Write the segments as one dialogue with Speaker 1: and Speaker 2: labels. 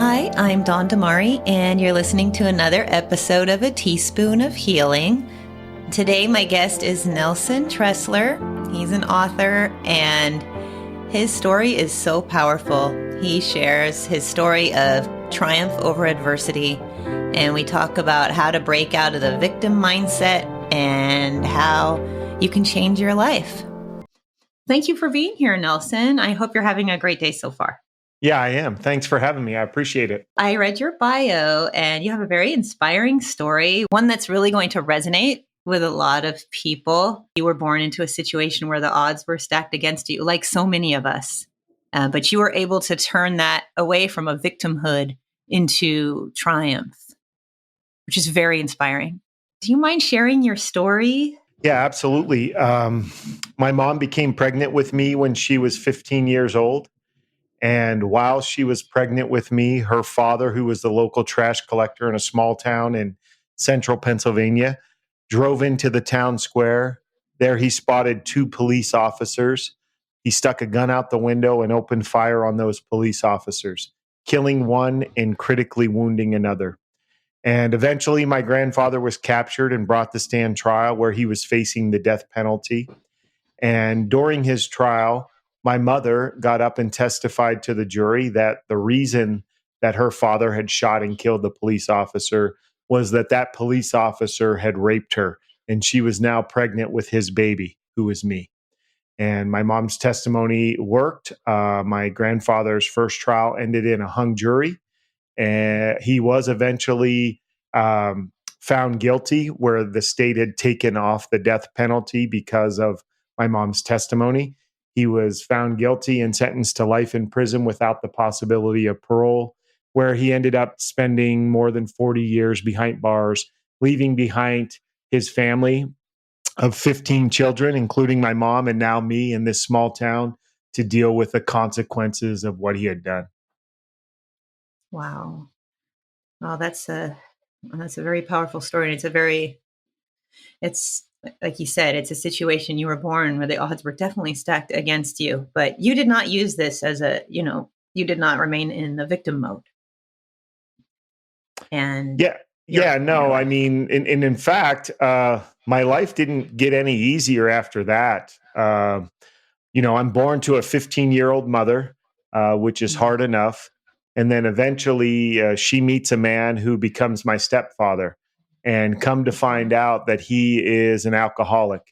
Speaker 1: Hi, I'm Dawn Damari, and you're listening to another episode of A Teaspoon of Healing. Today, my guest is Nelson Tressler. He's an author, and his story is so powerful. He shares his story of triumph over adversity, and we talk about how to break out of the victim mindset and how you can change your life. Thank you for being here, Nelson. I hope you're having a great day so far.
Speaker 2: Yeah, I am. Thanks for having me. I appreciate it.
Speaker 1: I read your bio, and you have a very inspiring story, one that's really going to resonate with a lot of people. You were born into a situation where the odds were stacked against you, like so many of us. But you were able to turn that away from a victimhood into triumph, which is very inspiring. Do you mind sharing your story?
Speaker 2: Yeah, absolutely. My mom became pregnant with me when she was 15 years old. And while she was pregnant with me, her father, who was the local trash collector in a small town in central Pennsylvania, drove into the town square. There he spotted two police officers. He stuck a gun out the window and opened fire on those police officers, killing one and critically wounding another. And eventually, my grandfather was captured and brought to stand trial where he was facing the death penalty. And during his trial, my mother got up and testified to the jury that the reason that her father had shot and killed the police officer was that that police officer had raped her, and she was now pregnant with his baby, who was me. And my mom's testimony worked. My grandfather's first trial ended in a hung jury, and he was eventually found guilty, where the state had taken off the death penalty because of my mom's testimony. He was found guilty and sentenced to life in prison without the possibility of parole, where he ended up spending more than 40 years behind bars, leaving behind his family of 15 children, including my mom and now me in this small town, to deal with the consequences of what he had done.
Speaker 1: Wow. Well, that's a very powerful story. And it's like you said, it's a situation you were born where the odds were definitely stacked against you, but you did not use this as you did not remain in the victim mode. And
Speaker 2: no, I mean, in fact, my life didn't get any easier after that. I'm born to a 15-year-old mother, which is hard enough. And then eventually she meets a man who becomes my stepfather, and come to find out that he is an alcoholic,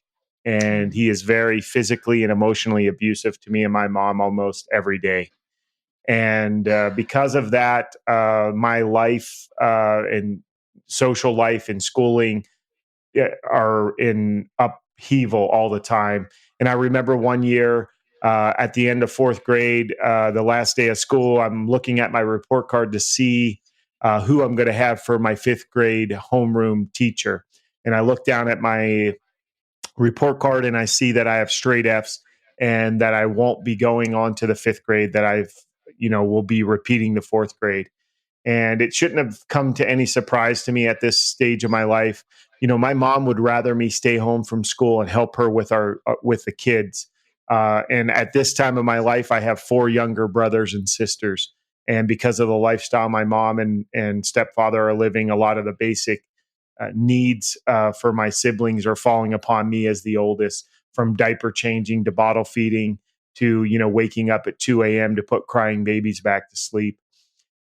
Speaker 2: and he is very physically and emotionally abusive to me and my mom almost every day. And because of that, my life and social life and schooling are in upheaval all the time. And I remember one year at the end of fourth grade, the last day of school, I'm looking at my report card to see who I'm going to have for my fifth grade homeroom teacher. And I look down at my report card and I see that I have straight Fs and that I won't be going on to the fifth grade, that will be repeating the fourth grade. And it shouldn't have come to any surprise to me at this stage of my life. My mom would rather me stay home from school and help her with the kids. And at this time of my life, I have four younger brothers and sisters. And because of the lifestyle my mom and stepfather are living, a lot of the basic needs for my siblings are falling upon me as the oldest, from diaper changing to bottle feeding to, waking up at 2 a.m. to put crying babies back to sleep.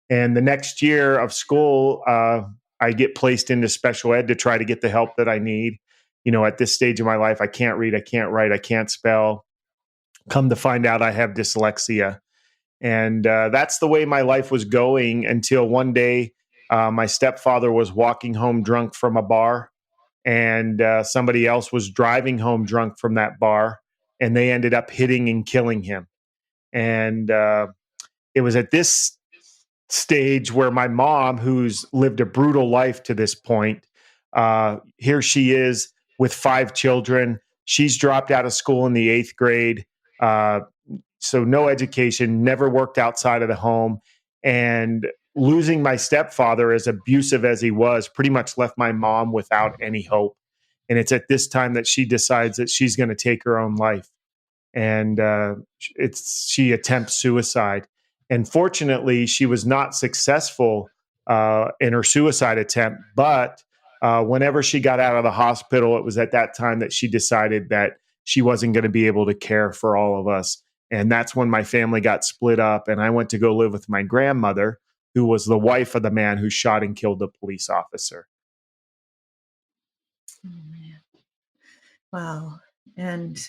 Speaker 2: And the next year of school, I get placed into special ed to try to get the help that I need. At this stage of my life, I can't read, I can't write, I can't spell. Come to find out I have dyslexia. And that's the way my life was going until one day my stepfather was walking home drunk from a bar, and somebody else was driving home drunk from that bar, and they ended up hitting and killing him. And it was at this stage where my mom, who's lived a brutal life to this point, here she is with five children. She's dropped out of school in the eighth grade. So no education, never worked outside of the home. And losing my stepfather, as abusive as he was, pretty much left my mom without any hope. And it's at this time that she decides that she's going to take her own life. And she attempts suicide. And fortunately, she was not successful in her suicide attempt. But whenever she got out of the hospital, it was at that time that she decided that she wasn't going to be able to care for all of us. And that's when my family got split up, and I went to go live with my grandmother, who was the wife of the man who shot and killed the police officer.
Speaker 1: Oh, man. Wow. And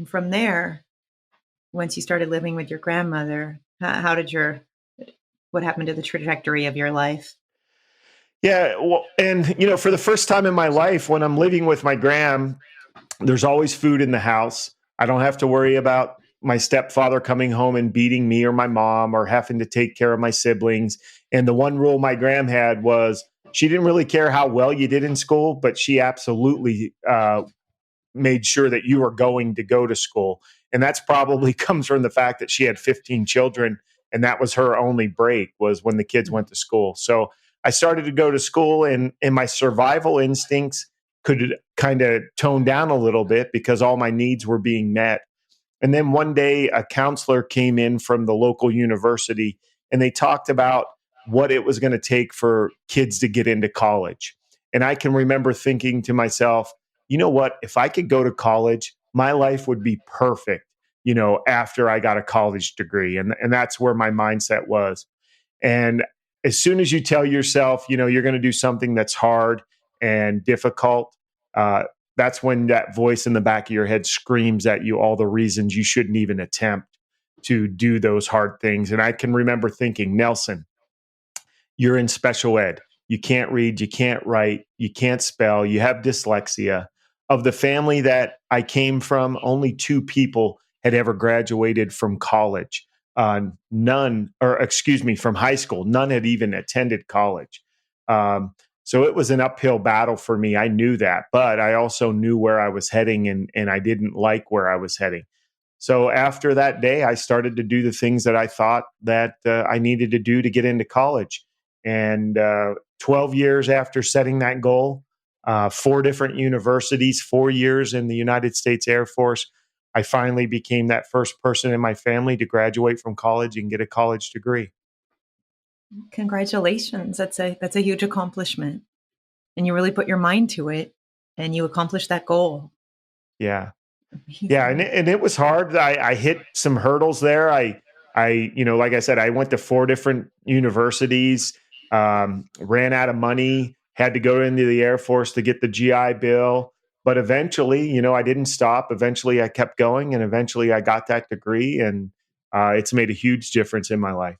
Speaker 1: from there, once you started living with your grandmother, how did what happened to the trajectory of your life?
Speaker 2: Yeah, well, and for the first time in my life, when I'm living with my gram, there's always food in the house. I don't have to worry about my stepfather coming home and beating me or my mom or having to take care of my siblings. And the one rule my gram had was she didn't really care how well you did in school, but she absolutely made sure that you were going to go to school. And that's probably comes from the fact that she had 15 children, and that was her only break, was when the kids went to school. So I started to go to school, and my survival instincts could kind of tone down a little bit because all my needs were being met. And then one day, a counselor came in from the local university, and they talked about what it was going to take for kids to get into college. And I can remember thinking to myself, you know what? If I could go to college, my life would be perfect, after I got a college degree. And that's where my mindset was. And as soon as you tell yourself, you're going to do something that's hard and difficult, uh, that's when that voice in the back of your head screams at you all the reasons you shouldn't even attempt to do those hard things. And I can remember thinking, Nelson, you're in special ed. You can't read, you can't write, you can't spell, you have dyslexia. Of the family that I came from, only two people had ever graduated from college. None, or excuse me, from high school. None had even attended college. So it was an uphill battle for me. I knew that, but I also knew where I was heading, and I didn't like where I was heading. So after that day, I started to do the things that I thought that I needed to do to get into college. And 12 years after setting that goal, four different universities, 4 years in the United States Air Force, I finally became that first person in my family to graduate from college and get a college degree.
Speaker 1: Congratulations. That's a huge accomplishment. And you really put your mind to it and you accomplished that goal.
Speaker 2: Yeah. Yeah, and
Speaker 1: Amazing.
Speaker 2: it was hard. I hit some hurdles there. Like I said, I went to four different universities, ran out of money, had to go into the Air Force to get the GI Bill. But eventually, I didn't stop. Eventually, I kept going, and eventually, I got that degree, and it's made a huge difference in my life.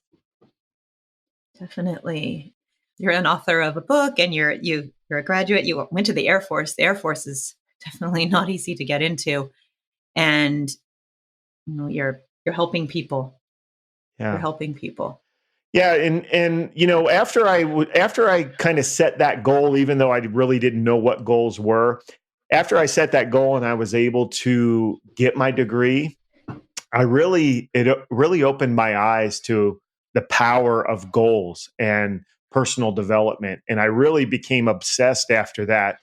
Speaker 1: Definitely. You're an author of a book and you're a graduate. You went to the Air Force. The Air Force is definitely not easy to get into. And you're helping people. You're
Speaker 2: Yeah.
Speaker 1: helping people.
Speaker 2: Yeah, and after I kind of set that goal, even though I really didn't know what goals were, after I set that goal and I was able to get my degree, it really opened my eyes to the power of goals and personal development, and I really became obsessed after that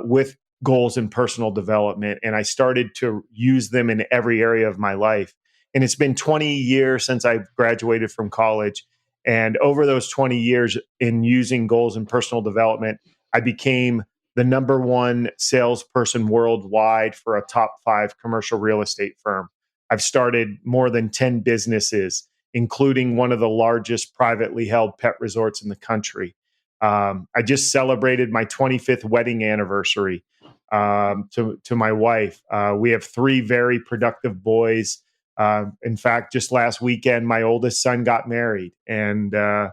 Speaker 2: with goals and personal development, and I started to use them in every area of my life. And it's been 20 years since I graduated from college, and over those 20 years in using goals and personal development, I became the number one salesperson worldwide for a top 5 commercial real estate firm. I've started more than 10 businesses, including one of the largest privately held pet resorts in the country. I just celebrated my 25th wedding anniversary to my wife. We have 3 very productive boys. In fact, just last weekend, my oldest son got married. And I've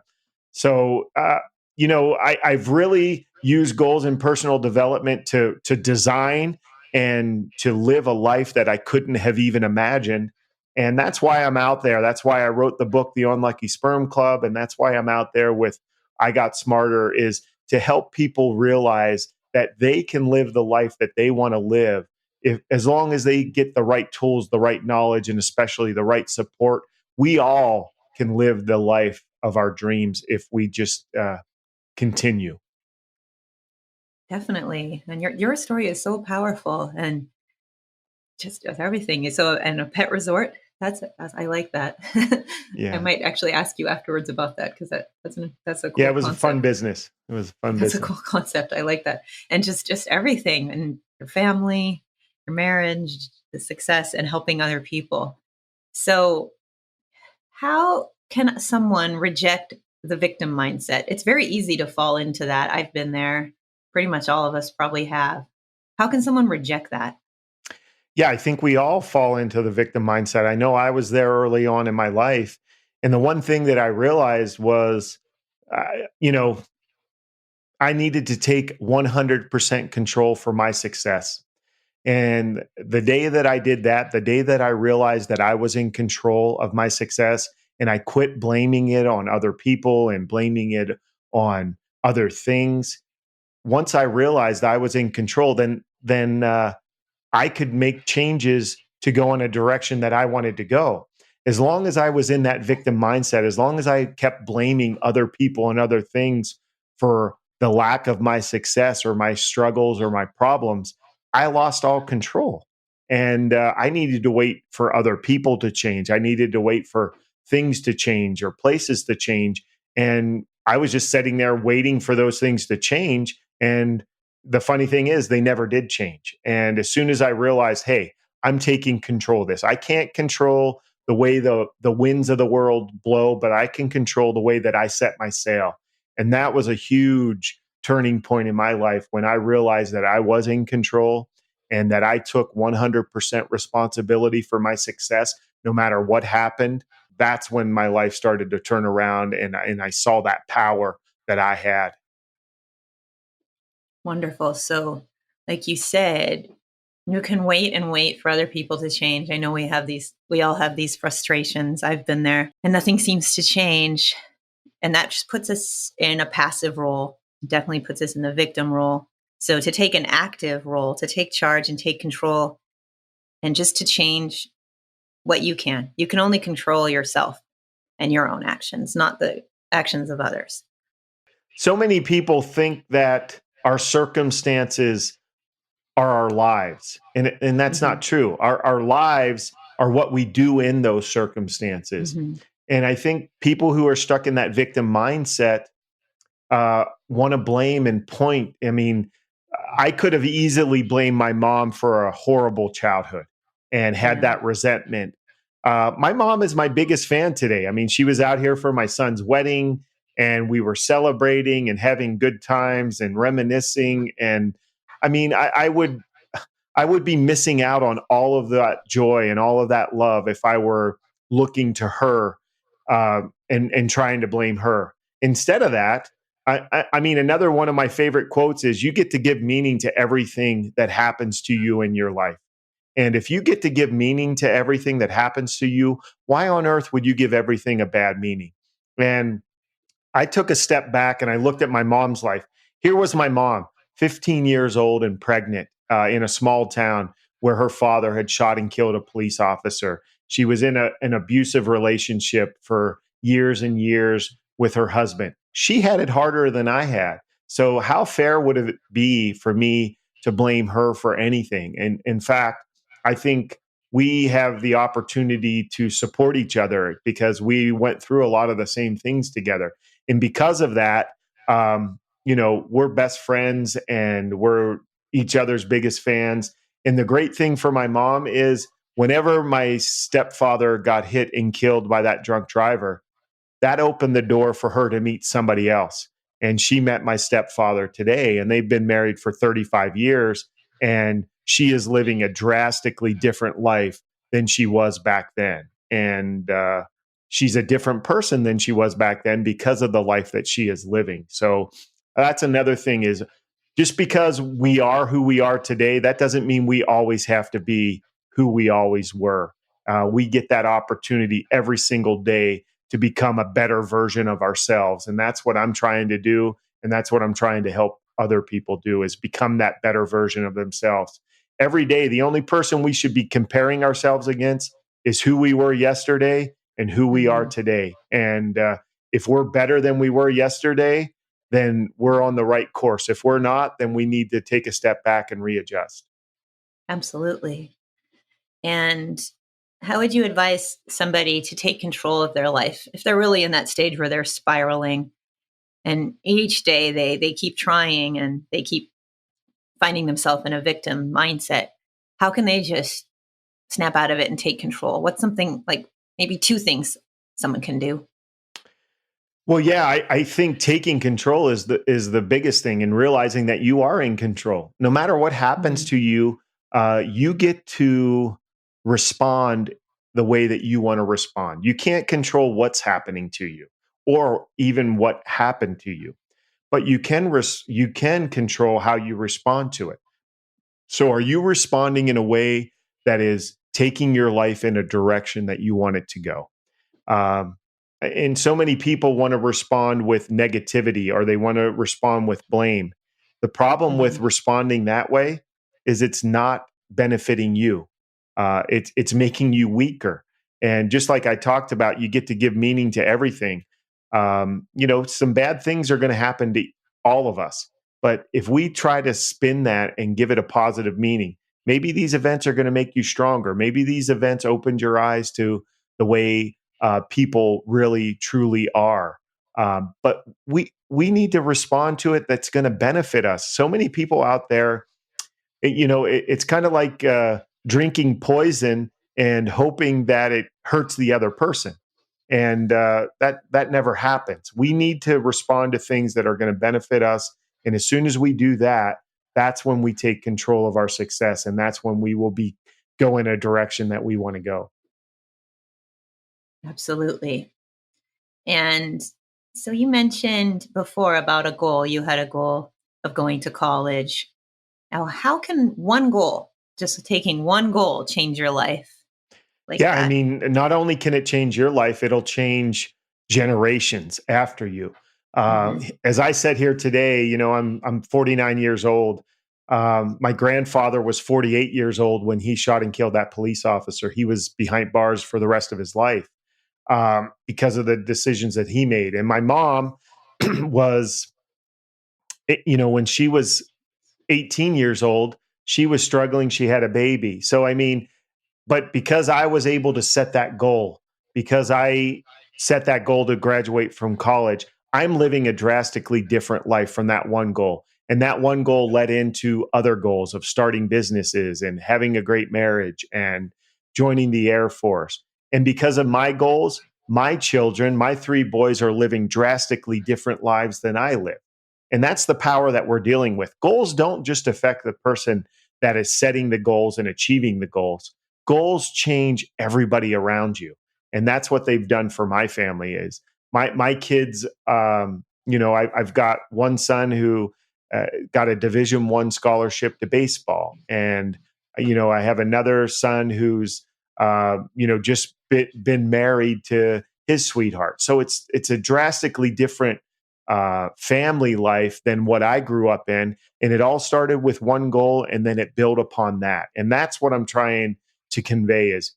Speaker 2: really used goals and personal development to design and to live a life that I couldn't have even imagined. And that's why I'm out there. That's why I wrote the book, The Unlucky Sperm Club. And that's why I'm out there with I Got Smarter, is to help people realize that they can live the life that they want to live as long as they get the right tools, the right knowledge, and especially the right support. We all can live the life of our dreams if we just continue.
Speaker 1: Definitely. And your story is so powerful and just everything. So, and a pet resort. I like that. I
Speaker 2: Yeah.
Speaker 1: might actually ask you afterwards about that because that's a
Speaker 2: Yeah,
Speaker 1: cool
Speaker 2: it was a fun
Speaker 1: concept.
Speaker 2: business. It was a fun
Speaker 1: That's a
Speaker 2: business.
Speaker 1: cool concept. I like that. And just everything and your family, your marriage, the success, and helping other people. So, how can someone reject the victim mindset? It's very easy to fall into that. I've been there. Pretty much all of us probably have. How can someone reject that?
Speaker 2: Yeah, I think we all fall into the victim mindset. I know I was there early on in my life. And the one thing that I realized was, you know, I needed to take 100% control for my success. And the day that I did that, the day that I realized that I was in control of my success and I quit blaming it on other people and blaming it on other things, once I realized I was in control, then I could make changes to go in a direction that I wanted to go. As long as I was in that victim mindset, as long as I kept blaming other people and other things for the lack of my success or my struggles or my problems, I lost all control. And I needed to wait for other people to change. I needed to wait for things to change or places to change. And I was just sitting there waiting for those things to change. And the funny thing is, they never did change. And as soon as I realized, hey, I'm taking control of this, I can't control the way the winds of the world blow, but I can control the way that I set my sail. And that was a huge turning point in my life when I realized that I was in control and that I took 100% responsibility for my success, no matter what happened. That's when my life started to turn around, and I saw that power that I had.
Speaker 1: Wonderful. So, like you said, you can wait and wait for other people to change. I know we all have these frustrations. I've been there and nothing seems to change. And that just puts us in a passive role, definitely puts us in the victim role. So, to take an active role, to take charge and take control, and just to change what you can only control yourself and your own actions, not the actions of others.
Speaker 2: So many people think that our circumstances are our lives, and that's
Speaker 1: Hmm.
Speaker 2: not true. Our lives are what we do in those circumstances.
Speaker 1: Hmm.
Speaker 2: And I think people who are stuck in that victim mindset want to blame and point. I mean, I could have easily blamed my mom for a horrible childhood and had
Speaker 1: Yeah.
Speaker 2: that resentment. My mom is my biggest fan today. I mean, she was out here for my son's wedding, and we were celebrating and having good times and reminiscing. And I mean, I would be missing out on all of that joy and all of that love if I were looking to her and trying to blame her. Instead of that, I mean, another one of my favorite quotes is, "You get to give meaning to everything that happens to you in your life." And if you get to give meaning to everything that happens to you, why on earth would you give everything a bad meaning? And I took a step back and I looked at my mom's life. Here was my mom, 15 years old and pregnant, in a small town where her father had shot and killed a police officer. She was in an abusive relationship for years and years with her husband. She had it harder than I had. So, how fair would it be for me to blame her for anything? And in fact, I think we have the opportunity to support each other because we went through a lot of the same things together. And because of that, we're best friends and we're each other's biggest fans. And the great thing for my mom is, whenever my stepfather got hit and killed by that drunk driver, that opened the door for her to meet somebody else. And she met my stepfather today, and they've been married for 35 years. And she is living a drastically different life than she was back then. And she's a different person than she was back then because of the life that she is living. So that's another thing, is just because we are who we are today, that doesn't mean we always have to be who we always were. We get that opportunity every single day to become a better version of ourselves. And that's what I'm trying to do. And that's what I'm trying to help other people do, is become that better version of themselves. Every day, the only person we should be comparing ourselves against is who we were yesterday and who we are
Speaker 1: Hmm.
Speaker 2: today. And if we're better than we were yesterday, then we're on the right course. If we're not, then we need to take a step back and readjust.
Speaker 1: Absolutely. And how would you advise somebody to take control of their life if they're really in that stage where they're spiraling and each day they keep trying and they keep finding themselves in a victim mindset? How can they just snap out of it and take control? What's something like maybe two things someone can do?
Speaker 2: Well, yeah, I think taking control is the biggest thing, and realizing that you are in control. No matter what happens
Speaker 1: Mhm.
Speaker 2: to you, you get to respond the way that you want to respond. You can't control what's happening to you, or even what happened to you, but you can control how you respond to it. So, are you responding in a way that is taking your life in a direction that you want it to go? Um, and so many people want to respond with negativity, or they want to respond with blame. The problem with
Speaker 1: Mhm.
Speaker 2: responding that way is it's not benefiting you. It's making you weaker. And just like I talked about, you get to give meaning to everything. Some bad things are going to happen to all of us. But if we try to spin that and give it a positive meaning, maybe these events are going to make you stronger. Maybe these events opened your eyes to the way people really truly are. But we need to respond to it that's going to benefit us. So many people out there, it's kind of like drinking poison and hoping that it hurts the other person, and that never happens. We need to respond to things that are going to benefit us, and as soon as we do that, that's when we take control of our success, and that's when we will be go in a direction that we want to go.
Speaker 1: Absolutely. And so you mentioned before about a goal. You had a goal of going to college. Now, how can one goal, just taking one goal, change your life like
Speaker 2: Yeah, I
Speaker 1: that?
Speaker 2: mean, not only can it change your life, it'll change generations after you.
Speaker 1: Hmm.
Speaker 2: As I said here today, I'm 49 years old. My grandfather was 48 years old when he shot and killed that police officer. He was behind bars for the rest of his life because of the decisions that he made. And my mom was, when she was 18 years old, she was struggling. She had a baby. So, I mean, but because I was able to set that goal, because I set that goal to graduate from college, I'm living a drastically different life from that one goal. And that one goal led into other goals of starting businesses and having a great marriage and joining the Air Force. And because of my goals, my children, my three boys, are living drastically different lives than I live. And that's the power that we're dealing with. Goals don't just affect the person that is setting the goals and achieving the goals. Goals change everybody around you, and that's what they've done for my family. Is my kids, I've got one son who got a Division I scholarship to baseball, and I have another son who's just been married to his sweetheart. So it's a drastically different family life than what I grew up in, and it all started with one goal, and then it built upon that. And that's what I'm trying to convey: is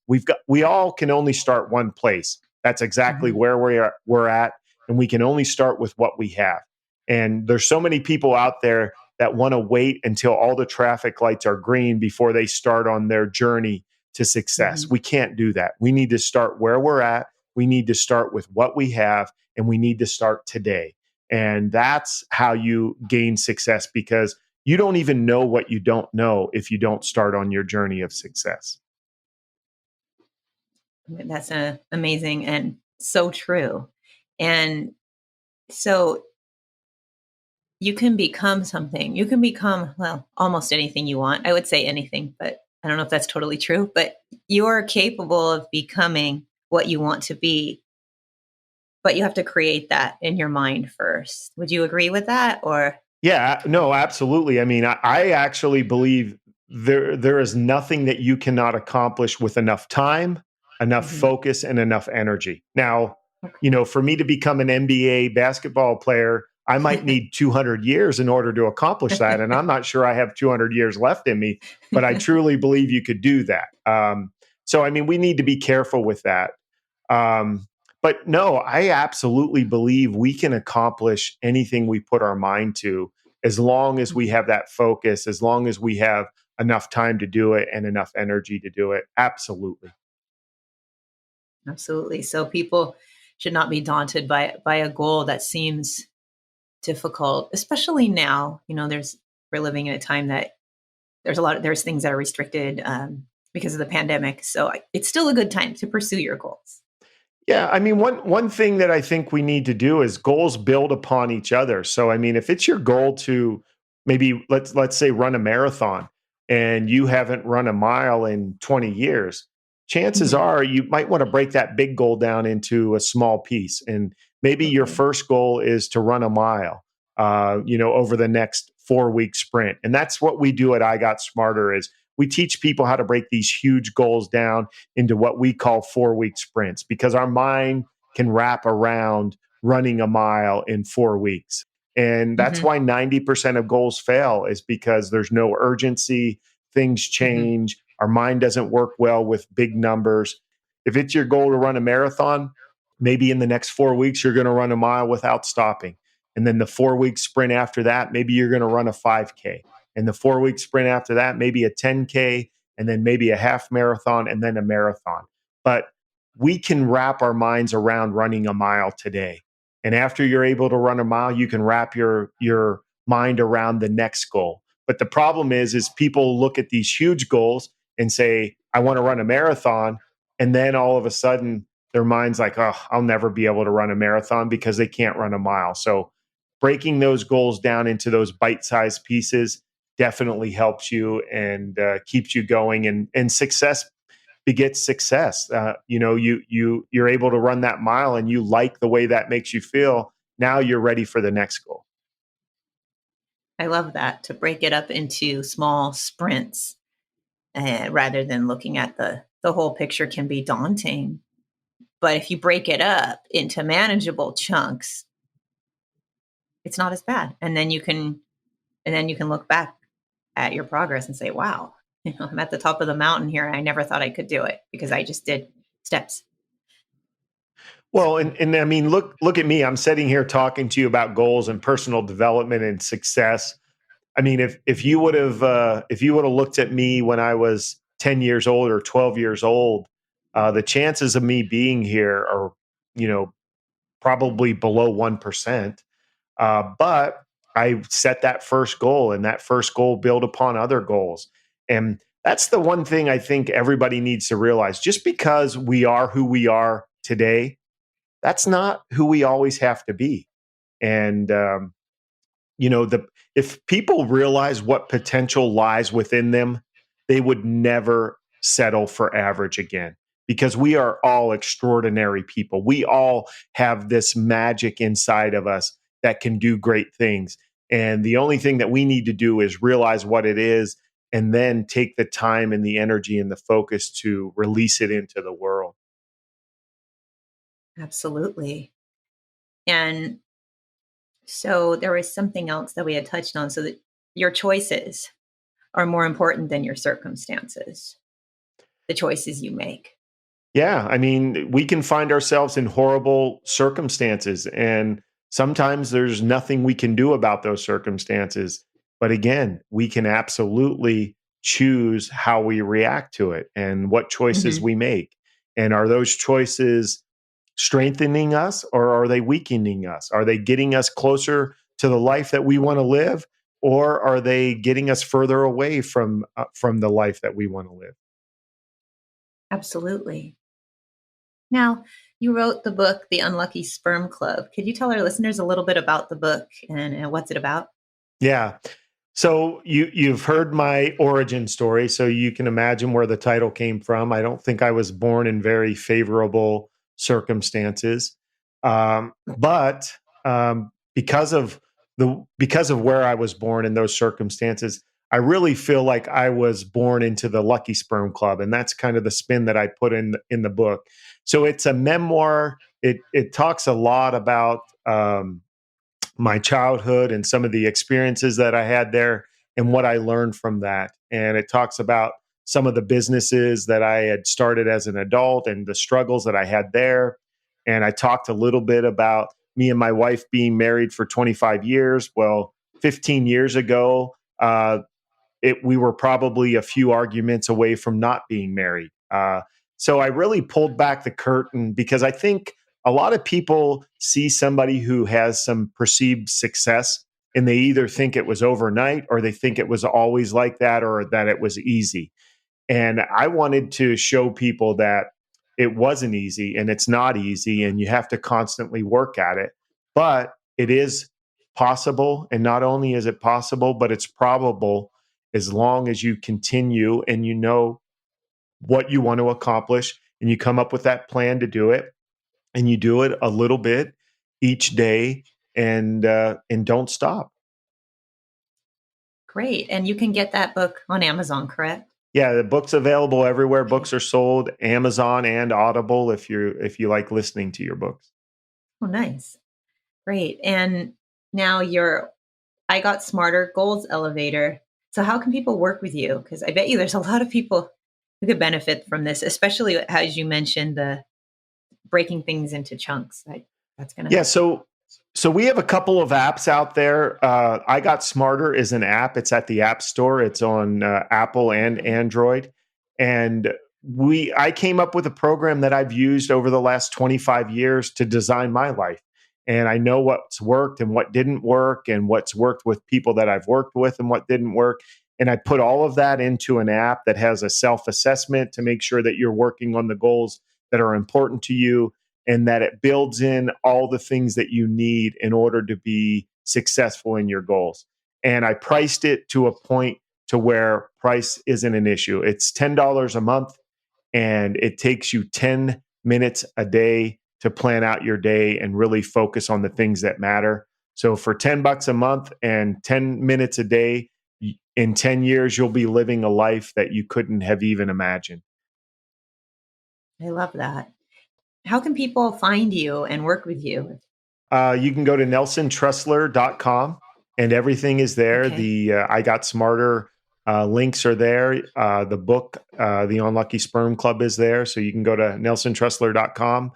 Speaker 2: we all can only start one place. That's exactly
Speaker 1: Hmm.
Speaker 2: where we're at, and we can only start with what we have. And there's so many people out there that want to wait until all the traffic lights are green before they start on their journey to success.
Speaker 1: Hmm.
Speaker 2: We can't do that. We need to start where we're at. We need to start with what we have, and we need to start today. And that's how you gain success, because you don't even know what you don't know if you don't start on your journey of success.
Speaker 1: That's amazing and so true. And so you can become something. You can become, well, almost anything you want. I would say anything, but I don't know if that's totally true. But you're capable of becoming what you want to be, but you have to create that in your mind first. Would you agree with that? Or,
Speaker 2: Yeah, no, absolutely. I mean, I actually believe there is nothing that you cannot accomplish with enough time, enough
Speaker 1: mhm.
Speaker 2: focus, and enough energy. Now,
Speaker 1: Okay.
Speaker 2: for me to become an NBA basketball player, I might need 200 years in order to accomplish that, and I'm not sure I have 200 years left in me. But I truly believe you could do that. So, I mean, we need to be careful with that. Um, but no, I absolutely believe we can accomplish anything we put our mind to, as long as we
Speaker 1: Mhm.
Speaker 2: have that focus, as long as we have enough time to do it and enough energy to do it. Absolutely.
Speaker 1: Absolutely. So people should not be daunted by a goal that seems difficult, especially now. We're living in a time that there's things that are restricted because of the pandemic. So it's still a good time to pursue your goals.
Speaker 2: Yeah, I mean, one thing that I think we need to do is goals build upon each other. So, I mean, if it's your goal to maybe let's say run a marathon and you haven't run a mile in 20 years, chances
Speaker 1: Mhm.
Speaker 2: are you might want to break that big goal down into a small piece. And maybe your
Speaker 1: Absolutely.
Speaker 2: first goal is to run a mile, over the next 4 week sprint. And that's what we do at I Got Smarter is we teach people how to break these huge goals down into what we call 4 week sprints because our mind can wrap around running a mile in 4 weeks. And that's
Speaker 1: Hmm.
Speaker 2: why 90% of goals fail is because there's no urgency, things
Speaker 1: Hmm.
Speaker 2: change, our mind doesn't work well with big numbers. If it's your goal to run a marathon, maybe in the next 4 weeks, you're going to run a mile without stopping. And then the 4 week sprint after that, maybe you're going to run a 5K. And the 4 week sprint after that, maybe a 10K, and then maybe a half marathon, and then a marathon. But we can wrap our minds around running a mile today. And after you're able to run a mile, you can wrap your mind around the next goal. But the problem is people look at these huge goals and say, I want to run a marathon. And then all of a sudden their mind's like, oh, I'll never be able to run a marathon because they can't run a mile. So breaking those goals down into those bite-sized pieces definitely helps you and keeps you going. And success begets success. You're able to run that mile, and you like the way that makes you feel. Now you're ready for the next goal.
Speaker 1: I love that, to break it up into small sprints rather than looking at the whole picture can be daunting. But if you break it up into manageable chunks, it's not as bad. And then you can look back at your progress and say, wow, I'm at the top of the mountain here. And I never thought I could do it because I just did steps.
Speaker 2: Well, and I mean, look at me. I'm sitting here talking to you about goals and personal development and success. I mean, if you would have looked at me when I was 10 years old or 12 years old, the chances of me being here are, you know, probably below 1%. But I set that first goal, and that first goal built upon other goals. And that's the one thing I think everybody needs to realize. Just because we are who we are today, that's not who we always have to be. And the if people realize what potential lies within them, they would never settle for average again because we are all extraordinary people. We all have this magic inside of us that can do great things. And the only thing that we need to do is realize what it is and then take the time and the energy and the focus to release it into the world.
Speaker 1: Absolutely. And so there was something else that we had touched on, so that your choices are more important than your circumstances, the choices you make.
Speaker 2: Yeah, I mean, we can find ourselves in horrible circumstances, and sometimes there's nothing we can do about those circumstances. But again, we can absolutely choose how we react to it and what choices
Speaker 1: Hmm.
Speaker 2: we make. And are those choices strengthening us or are they weakening us? Are they getting us closer to the life that we want to live, or are they getting us further away from the life that we want to live?
Speaker 1: Absolutely. Now, you wrote the book, The Unlucky Sperm Club. Could you tell our listeners a little bit about the book and what's it about?
Speaker 2: Yeah. So you've heard my origin story, so you can imagine where the title came from. I don't think I was born in very favorable circumstances, but because of where I was born in those circumstances, I really feel like I was born into the Lucky Sperm Club, and that's kind of the spin that I put in the book. So it's a memoir. It talks a lot about. My childhood and some of the experiences that I had there and what I learned from that. And it talks about some of the businesses that I had started as an adult and the struggles that I had there. And I talked a little bit about me and my wife being married for 25 years. Well, 15 years ago, we were probably a few arguments away from not being married. So I really pulled back the curtain because I think a lot of people see somebody who has some perceived success and they either think it was overnight or they think it was always like that or that it was easy. And I wanted to show people that it wasn't easy and it's not easy and you have to constantly work at it. But it is possible. And not only is it possible, but it's probable as long as you continue and you know what you want to accomplish and you come up with that plan to do it and you do it a little bit each day and don't stop.
Speaker 1: Great. And you can get that book on Amazon, correct?
Speaker 2: Yeah, the book's available everywhere books are sold, Amazon and Audible if you like listening to your books.
Speaker 1: Oh, nice. Great. And now your I Got Smarter Goals Elevator. So how can people work with you? Because I bet you there's a lot of people who could benefit from this, especially as you mentioned, the breaking things into chunks. That's going to
Speaker 2: Yeah, so we have a couple of apps out there. I Got Smarter is an app. It's at the App Store. It's on Apple and Android. And I came up with a program that I've used over the last 25 years to design my life. And I know what's worked and what didn't work and what's worked with people that I've worked with and what didn't work. And I put all of that into an app that has a self-assessment to make sure that you're working on the goals that are important to you and that it builds in all the things that you need in order to be successful in your goals. And I priced it to a point to where price isn't an issue. It's $10 a month and it takes you 10 minutes a day to plan out your day and really focus on the things that matter. So for $10 a month and 10 minutes a day, in 10 years, you'll be living a life that you couldn't have even imagined.
Speaker 1: I love that. How can people find you and work with you?
Speaker 2: You can go to NelsonTressler.com and everything is there.
Speaker 1: Okay.
Speaker 2: The I Got Smarter links are there. The book, The Unlucky Sperm Club is there. So you can go to NelsonTressler.com.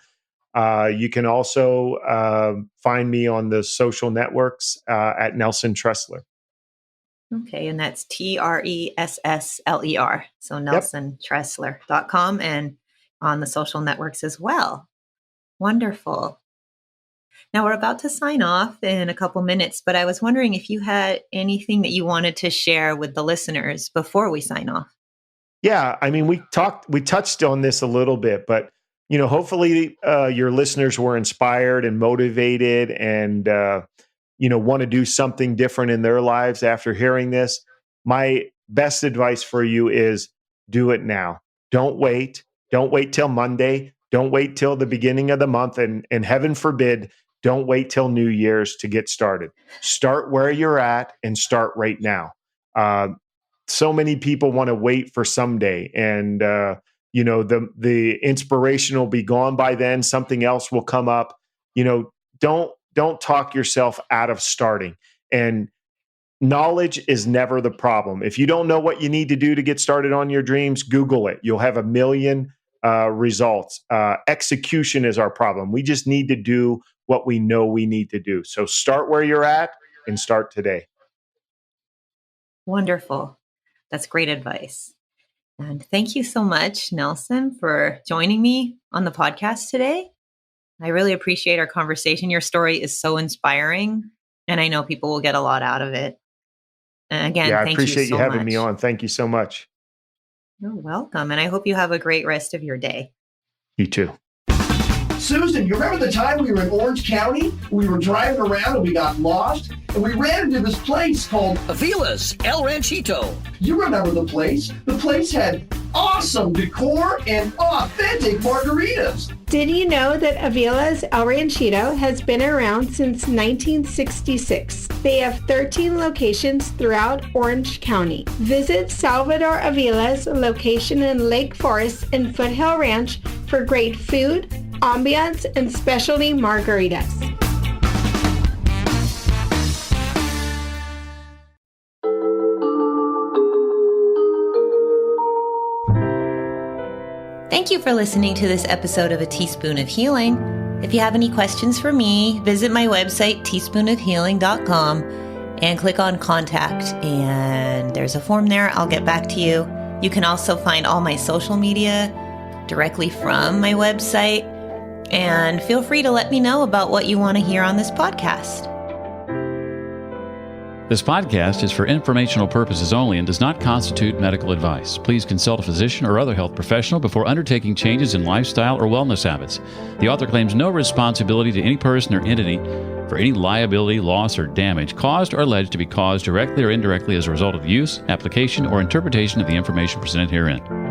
Speaker 2: You can also find me on the social networks at Nelson Tressler.
Speaker 1: Okay, and that's Tressler. So NelsonTressler.com and on the social networks as well. Wonderful. Now we're about to sign off in a couple minutes, but I was wondering if you had anything that you wanted to share with the listeners before we sign off.
Speaker 2: Yeah, I mean, we touched on this a little bit, but hopefully your listeners were inspired and motivated and want to do something different in their lives after hearing this. My best advice for you is do it now. Don't wait. Don't wait till Monday. Don't wait till the beginning of the month. And heaven forbid, don't wait till New Year's to get started. Start where you're at and start right now. So many people want to wait for someday. And, the inspiration will be gone by then. Something else will come up. Don't talk yourself out of starting. And knowledge is never the problem. If you don't know what you need to do to get started on your dreams, Google it. You'll have a million results. Execution is our problem. We just need to do what we know we need to do. So start where you're at and start today.
Speaker 1: Wonderful. That's great advice. And thank you so much, Nelson, for joining me on the podcast today. I really appreciate our conversation. Your story is so inspiring, and I know people will get a lot out of it. And again,
Speaker 2: I
Speaker 1: thank
Speaker 2: appreciate
Speaker 1: you
Speaker 2: you having me
Speaker 1: much.
Speaker 2: on. Thank you so much.
Speaker 1: You're welcome. And I hope you have a great rest of your day.
Speaker 2: You too.
Speaker 3: Susan, you remember the time we were in Orange County? We were driving around and we got lost, and we ran into this place called
Speaker 4: Avila's El Ranchito.
Speaker 3: You remember the place? The place had awesome decor and authentic margaritas.
Speaker 5: Did you know that Avila's El Ranchito has been around since 1966? They have 13 locations throughout Orange County. Visit Salvador Avila's location in Lake Forest and Foothill Ranch for great food, ambiance, and specialty margaritas.
Speaker 1: Thank you for listening to this episode of A Teaspoon of Healing. If you have any questions for me, visit my website, teaspoonofhealing.com, and click on Contact. And there's a form there. I'll get back to you. You can also find all my social media directly from my website. And feel free to let me know about what you want to hear on this podcast.
Speaker 6: This podcast is for informational purposes only and does not constitute medical advice. Please consult a physician or other health professional before undertaking changes in lifestyle or wellness habits. The author claims no responsibility to any person or entity for any liability, loss, or damage caused or alleged to be caused directly or indirectly as a result of the use, application, or interpretation of the information presented herein.